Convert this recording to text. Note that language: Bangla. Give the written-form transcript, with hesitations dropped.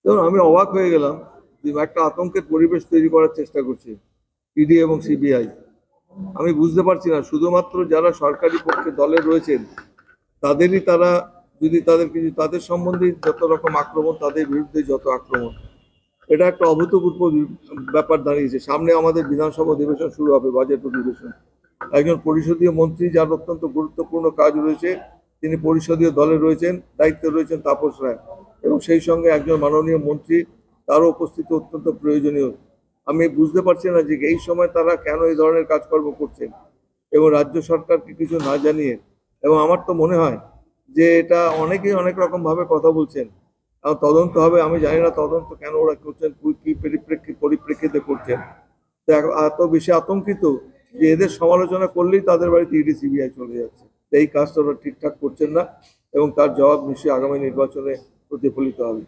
যেমন আমি অবাক হয়ে গেলাম যে একটা আতঙ্কের পরিবেশ তৈরি করার চেষ্টা করছে ইডি এবং সিবিআই। আমি বুঝতে পারছি না, শুধুমাত্র যারা সরকারি পক্ষে দলে রয়েছেন তাদেরই তারা, যদি তাদের কিছু তাদের সম্বন্ধে যত রকম আক্রমণ, তাদের বিরুদ্ধে যত আক্রমণ, এটা একটা অভূতপূর্ব ব্যাপার দাঁড়িয়েছে। সামনে আমাদের বিধানসভা অধিবেশন শুরু হবে, বাজেট অধিবেশন। একজন পরিষদীয় মন্ত্রী যার অত্যন্ত গুরুত্বপূর্ণ কাজ রয়েছে, তিনি পরিষদীয় দলে রয়েছেন, দায়িত্বে রয়েছেন তাপস রায়, এবং সেই সঙ্গে একজন মাননীয় মন্ত্রী, তারও উপস্থিতি অত্যন্ত প্রয়োজনীয়। আমি বুঝতে পারছি না যে এই সময় তারা কেন এই ধরনের কাজকর্ম করছেন এবং রাজ্য সরকারকে কিছু না জানিয়ে। এবং আমার তো মনে হয় যে এটা অনেকেই অনেক রকম ভাবে কথা বলছেন, তদন্ত হবে। আমি জানি না তদন্ত কেন ওরা করছেন, কি পরিপ্রেক্ষিতে করছেন। তো এত বেশি আতঙ্কিত যে এদের সমালোচনা করলেই তাদের বাড়িতে ইডি সিবিআই চলে যাচ্ছে। তো এই কাজটা ওরা ঠিকঠাক করছেন না এবং তার জবাব নিশ্চয়ই আগামী নির্বাচনে প্রতিফলিত হবে।